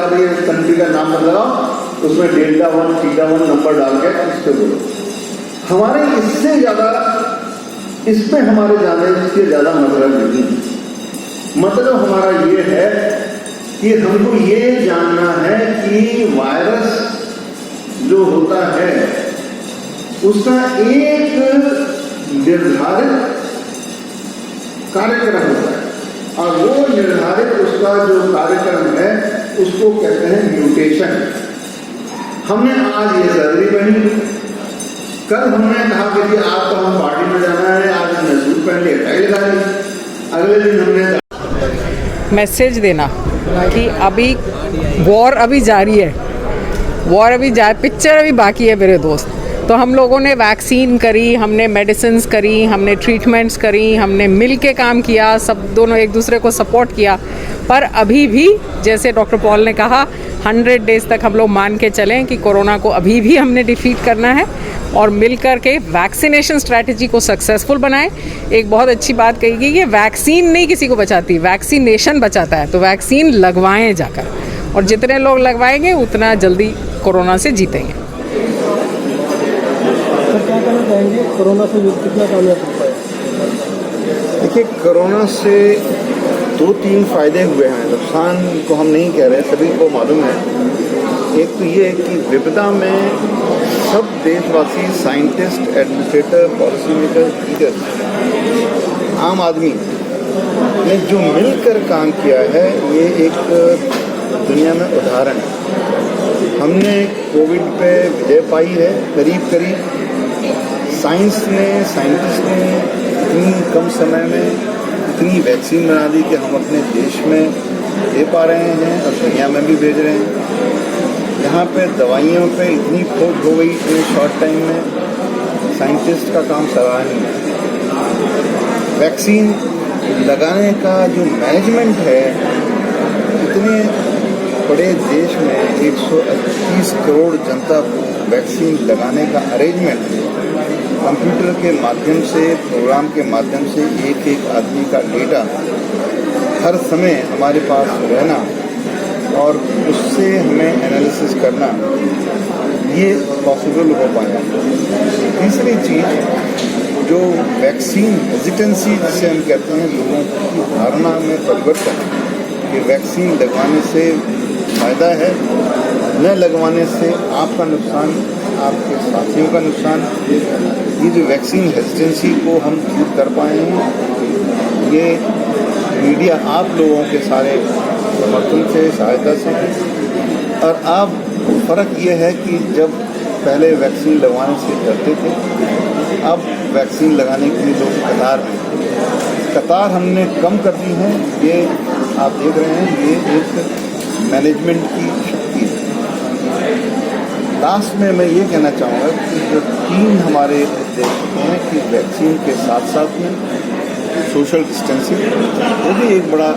लगाओ भैया इस कंट्री का नाम मत लगाओ, उसमें डेल्टा 1 थीटा 1 नंबर डाल के इसको बोलो। हमारे इससे ज्यादा इसमें हमारे जाने से ज्यादा मतलब नहीं। मतलब हमारा ये है कि हमको ये जानना है कि वायरस जो होता है उसका एक निर्धारित कार्यक्रम होता है, और वो निर्धारित उसका जो कार्यक्रम है उसको कहते हैं म्यूटेशन। हमने आज ये सर्जरी बनी, कल हमने कहा कि जी आज तो हम पार्टी में जाना है, आज हमने सूट पहन लिया, टाई लगा ली, अगले दिन हमने मैसेज देना कि अभी वॉर अभी जारी है, पिक्चर अभी बाकी है मेरे दोस्त। तो हम लोगों ने वैक्सीन करी, हमने मेडिसिन्स करी, हमने ट्रीटमेंट्स करी, हमने मिल के काम किया, सब दोनों एक दूसरे को सपोर्ट किया। पर अभी भी जैसे डॉक्टर पॉल ने कहा 100 डेज़ तक हम लोग मान के चलें कि कोरोना को अभी भी हमने डिफीट करना है और मिल कर के वैक्सीनेशन स्ट्रैटेजी को सक्सेसफुल बनाएं। एक बहुत अच्छी बात कही गई कि वैक्सीन नहीं किसी को बचाती, वैक्सीनेशन बचाता है। तो वैक्सीन लगवाएं जाकर, और जितने लोग लगवाएंगे उतना जल्दी कोरोना से जीतेंगे। क्या कहना चाहेंगे, कोरोना से कितना कामयाब हो पाए? देखिए, कोरोना से 2-3 फायदे हुए हैं, नुकसान को हम नहीं कह रहे, सभी को मालूम है। एक तो ये कि विपदा में सब देशवासी, scientist, administrator, policy maker, leaders, आम आदमी ने जो मिलकर काम किया है, ये एक दुनिया में उदाहरण है। हमने कोविड पे विजय पाई है करीब करीब। साइंटिस्ट ने इतनी कम समय में इतनी वैक्सीन बना दी कि हम अपने देश में दे पा रहे हैं और दुनिया में भी भेज रहे हैं। यहाँ पे दवाइयों पे इतनी खोज हो गई इतने शॉर्ट टाइम में, साइंटिस्ट का काम सराहनीय है। वैक्सीन लगाने का जो मैनेजमेंट है, इतने बड़े देश में 130 करोड़ जनता को वैक्सीन लगाने का अरेंजमेंट कंप्यूटर के माध्यम से, प्रोग्राम के माध्यम से एक एक आदमी का डेटा हर समय हमारे पास रहना और उससे हमें एनालिसिस करना, ये पॉसिबल हो पाया। तीसरी चीज़ जो वैक्सीन हेजिटेंसी जिसे हम कहते हैं, लोगों की धारणा में परिवर्तन कि वैक्सीन लगवाने से फ़ायदा है, न लगवाने से आपका नुकसान, आपके साथियों का नुकसान। ये जो वैक्सीन हेजिटेंसी को हम दूर कर पाए हैं, ये मीडिया आप लोगों के सारे समर्थन से, सहायता से। और अब फ़र्क ये है कि जब पहले वैक्सीन लगवाने से डरते थे, अब वैक्सीन लगाने के लिए लोग कतार हमने कम कर दी है। ये आप देख रहे हैं, ये एक मैनेजमेंट की शक्ति है। लास्ट में मैं ये कहना चाहूँगा कि जो 3 हमारे उद्देश्य हैं कि वैक्सीन के साथ साथ में सोशल डिस्टेंसिंग, वो भी एक बड़ा,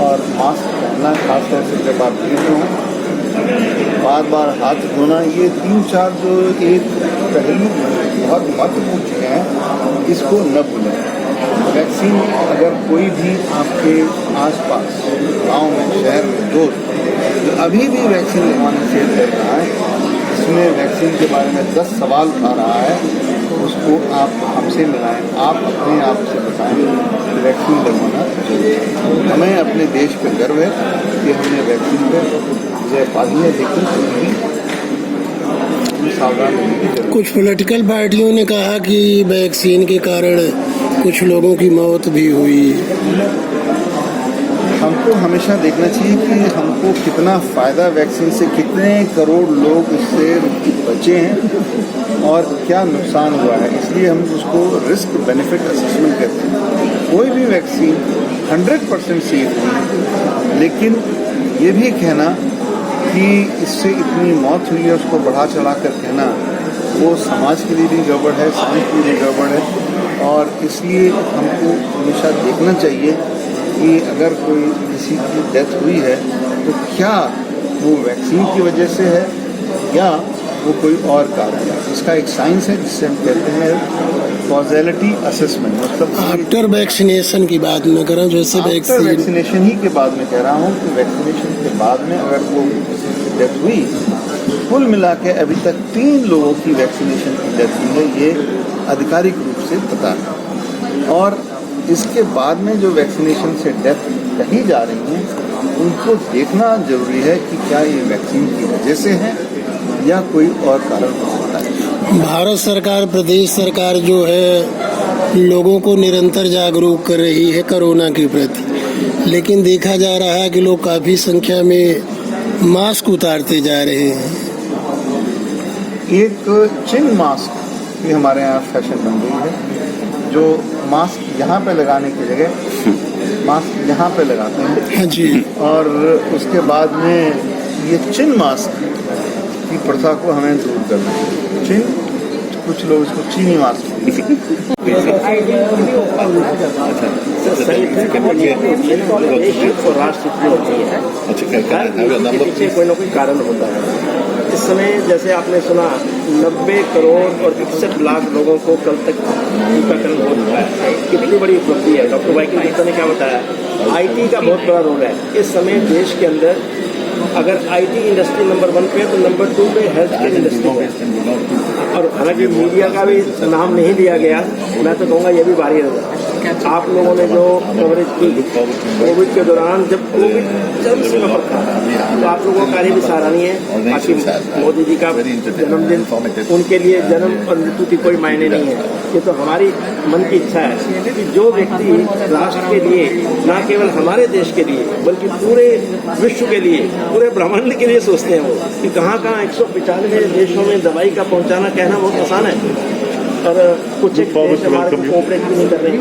और मास्क पहनना, खासतौर से जब आप भीड़ में हों, बार हाथ धोना, ये 3-4 जो एक पहलू बहुत महत्वपूर्ण चीज़ें हैं, इसको न भूलें। वैक्सीन अगर कोई भी आपके आसपास गांव में, शहर में दोस्त जो अभी भी वैक्सीन लगवाने से डर रहा है, इसमें वैक्सीन के बारे में 10 सवाल आ रहा है, उसको आप हमसे मिलाएं, आप अपने आप से बताएं कि वैक्सीन लगवाना चाहिए। हमें अपने देश पर गर्व है कि हमने वैक्सीन पर विजय पा ली है, लेकिन सावधान रहने की जरूरत है। कुछ पॉलिटिकल पार्टियों ने कहा कि वैक्सीन के कारण कुछ लोगों की मौत भी हुई। हमको हमेशा देखना चाहिए कि हमको कितना फ़ायदा वैक्सीन से, कितने करोड़ लोग इससे बचे हैं और क्या नुकसान हुआ है। इसलिए हम उसको रिस्क बेनिफिट असेसमेंट कहते हैं। कोई भी वैक्सीन 100% सेफ है, लेकिन ये भी कहना कि इससे इतनी मौत हुई है, उसको बढ़ा चढ़ा कर कहना, वो समाज के लिए भी गड़बड़ है, साइंस के लिए गड़बड़ है। और इसलिए हमको हमेशा देखना चाहिए कि अगर कोई किसी की डेथ हुई है तो क्या वो वैक्सीन की वजह से है या वो कोई और कारण है। इसका एक साइंस है जिससे हम कहते हैं कॉजेलिटी असेसमेंट, मतलब आफ्टर वैक्सीनेशन की बात न करें, जैसे वैक्सीन वैक्सीनेशन ही के बाद में कह रहा हूँ कि वैक्सीनेशन के बाद में अगर वो किसी की डेथ हुई, कुल मिला के अभी तक 3 लोगों की वैक्सीनेशन की डेथ हुई है, ये आधिकारिक रूप से पता है। और इसके बाद में जो वैक्सीनेशन से डेथ कही जा रही हैं, उनको देखना जरूरी है कि क्या ये वैक्सीन की वजह से है या कोई और कारण हो सकता है। भारत सरकार, प्रदेश सरकार जो है लोगों को निरंतर जागरूक कर रही है कोरोना के प्रति, लेकिन देखा जा रहा है कि लोग काफ़ी संख्या में मास्क उतारते जा रहे हैं। एक चिन मास्क भी हमारे यहाँ फैशन बन गई है, जो मास्क यहाँ पे लगाने की जगह मास्क यहाँ पे लगाते हैं। हाँ जी। और उसके बाद में ये चिन मास्क की प्रथा को हमें दूर करना है। चिन, कुछ लोग इसको चीनी मास्क पीछे कोई ना कोई कारण होता है। इस समय जैसे आपने सुना 90 करोड़ और 61 लाख लोगों को कल तक टीकाकरण हो चुका है। कितनी बड़ी उपलब्धि है। डॉक्टर वाइकिंग गुप्ता ने क्या बताया, आईटी का बहुत बड़ा रोल है इस समय देश के अंदर। अगर आईटी इंडस्ट्री नंबर 1 पे है तो नंबर 2 पे हेल्थ केयर इंडस्ट्री है। और हालांकि मीडिया का भी नाम नहीं लिया गया, मैं तो कहूँगा ये भी भारी है। आप लोगों ने जो कवरेज की कोविड के दौरान, जब कोविड चरम सीमा पर था, तो आप लोगों का कार्य भी सराहनीय है। बाकी मोदी जी का जन्मदिन, उनके लिए जन्म और मृत्यु की कोई मायने नहीं है। ये तो हमारी मन की इच्छा है कि जो व्यक्ति राष्ट्र के लिए, न केवल हमारे देश के लिए बल्कि पूरे विश्व के लिए, पूरे ब्रह्मांड के लिए सोचते हैं, वो कि कहाँ 195 देशों में दवाई का पहुँचाना कहना बहुत आसान है। और कुछ एक देश हमारे को कोऑपरेट भी नहीं कर रहे,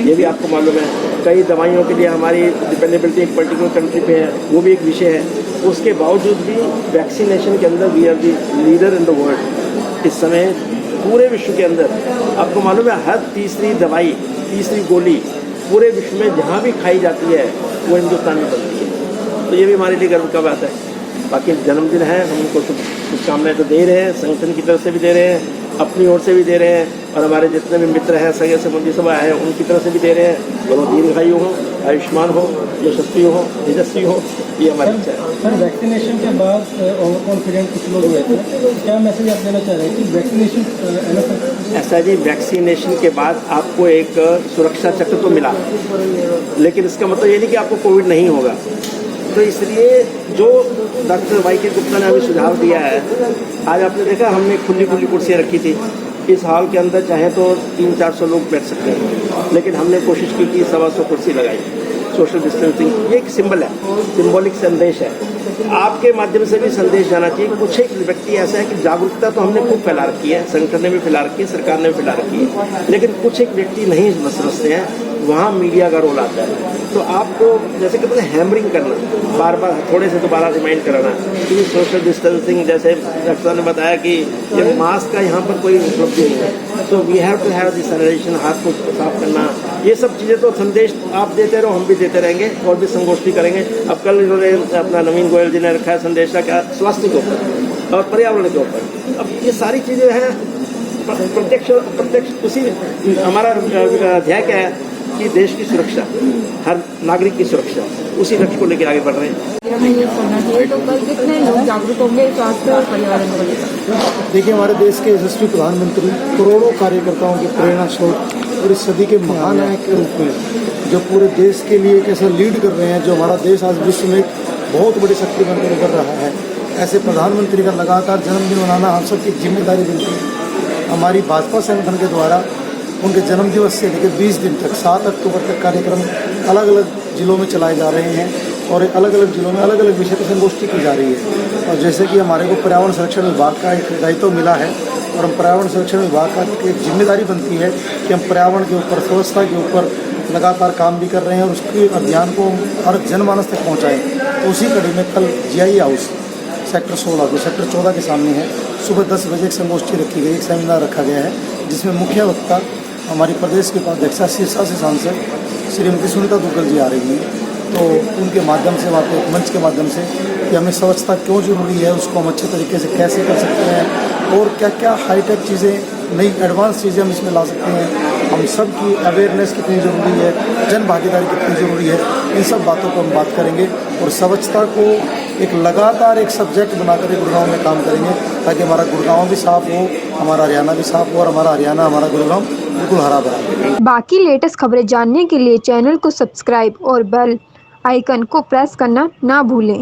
ये भी आपको मालूम है। कई दवाइयों के लिए हमारी डिपेंडेबिलिटी एक पर्टिकुलर कंट्री पे है, वो भी एक विषय है। उसके बावजूद भी वैक्सीनेशन के अंदर we are the leader in the world. इस समय पूरे विश्व के अंदर आपको मालूम है हर तीसरी दवाई, तीसरी गोली पूरे विश्व में जहाँ भी खाई जाती है वो हिंदुस्तान में बनती है। तो ये भी हमारे लिए गर्व का बात है। बाकी जन्मदिन है, हम उनको शुभकामनाएं तो दे रहे हैं, संगठन की तरफ से भी दे रहे हैं, अपनी ओर से भी दे रहे हैं, और हमारे जितने भी मित्र हैं, सगे संबंधी सब आए हैं, उनकी तरफ से भी दे रहे हैं। दोनों दीर्घायु हो, आयुष्मान हो, यशस्वी हो, तेजस्वी हो, ये हमारी इच्छा है। सर, वैक्सीनेशन के बाद ओवर कॉन्फिडेंट कुछ लोग हुए थे, क्या मैसेज आप देना चाह रहे हैं कि वैक्सीनेशन? ऐसा जी, वैक्सीनेशन के बाद आपको एक सुरक्षा चक्र तो मिला, लेकिन इसका मतलब ये नहीं कि आपको कोविड नहीं होगा। तो इसलिए जो डॉक्टर वाई.के. गुप्ता ने अभी सुझाव दिया है, आज आपने देखा हमने खुली कुर्सियाँ रखी थी। इस हॉल के अंदर चाहे तो 300-400 लोग बैठ सकते हैं, लेकिन हमने कोशिश की कि 125 कुर्सी लगाई। सोशल डिस्टेंसिंग ये एक सिंबल है, सिंबॉलिक संदेश है। आपके माध्यम से भी संदेश जाना चाहिए। कुछ एक व्यक्ति ऐसा है कि जागरूकता तो हमने खूब फैला रखी है, संगठन ने भी फैला रखी है, सरकार ने भी फैला रखी है, लेकिन कुछ एक व्यक्ति नहीं समझते हैं, वहाँ मीडिया का रोल आता है। तो आपको जैसे कहते हैं हैमरिंग करना, बार बार थोड़े से दोबारा रिमाइंड कराना कि सोशल डिस्टेंसिंग, जैसे डॉक्टर ने बताया कि ये मास्क का यहाँ पर कोई उपलब्धि नहीं है, तो we have to have this sanitization, हाथ को साफ करना, ये सब चीज़ें तो संदेश आप देते रहो, हम भी देते रहेंगे और भी संगोष्ठी करेंगे। अब कल इन्होंने अपना नवीन गोयल जी ने रखा है संदेश का स्वास्थ्य के ऊपर और पर्यावरण के ऊपर। अब ये सारी चीज़ें हैं, प्रत्यक्ष उसी हमारा अध्याय क्या है कि देश की सुरक्षा, हर नागरिक की सुरक्षा, उसी लक्ष्य को लेकर आगे बढ़ रहे हैं। हमें ये करना चाहिए। तो कल कितने लोग जागरूक होंगे स्वास्थ्य और पर्यावरण को लेकर? देखिए, हमारे देश के यशस्वी प्रधानमंत्री करोड़ों कार्यकर्ताओं की प्रेरणा स्रोत और इस सदी के महानायक के रूप में जो पूरे देश के लिए कैसे लीड कर रहे हैं, जो हमारा देश आज विश्व में बहुत बड़ी शक्ति बनकर उभर रहा है, ऐसे प्रधानमंत्री का लगातार जन्मदिन मनाना हम सबकी जिम्मेदारी बनती है। हमारी भाजपा संगठन के द्वारा उनके जन्मदिवस से लेकर 20 दिन तक 7 अक्टूबर तक कार्यक्रम अलग अलग जिलों में चलाए जा रहे हैं और अलग अलग जिलों में अलग अलग विषय पर संगोष्ठी की जा रही है। और जैसे कि हमारे को पर्यावरण संरक्षण विभाग का एक दायित्व मिला है और हम पर्यावरण संरक्षण विभाग का एक जिम्मेदारी बनती है कि हम पर्यावरण के ऊपर, स्वच्छता के ऊपर लगातार काम भी कर रहे हैं और उसके अभियान को हर जनमानस तक पहुँचाएँ। तो उसी कड़ी में कल GI हाउस सेक्टर 16 जो सेक्टर 14 के सामने है, सुबह 10 बजे एक संगोष्ठी रखी गई, एक सेमिनार रखा गया है, जिसमें मुख्य वक्ता हमारी प्रदेश के उपाध्यक्षा सिरसा से सांसद श्रीमती सुनीता दुग्गल जी आ रही हैं। तो उनके माध्यम से, वहाँ पे एक मंच के माध्यम से कि हमें स्वच्छता क्यों जरूरी है, उसको हम अच्छे तरीके से कैसे कर सकते हैं, और क्या क्या हाईटेक चीज़ें, नई एडवांस चीज़ें हम इसमें ला सकते हैं, हम सब की अवेयरनेस कितनी ज़रूरी है, जन भागीदारी कितनी ज़रूरी है, इन सब बातों पर हम बात करेंगे और स्वच्छता को एक लगातार एक सब्जेक्ट बनाकर गुड़गांव में काम करेंगे ताकि हमारा गुड़गांव भी साफ़ हो, हमारा हरियाणा भी साफ़ हो और हमारा हरियाणा, हमारा गुड़गांव बिल्कुल हरा भरा हो। बाकी लेटेस्ट खबरें जानने के लिए चैनल को सब्सक्राइब और बेल आइकन को प्रेस करना ना भूलें।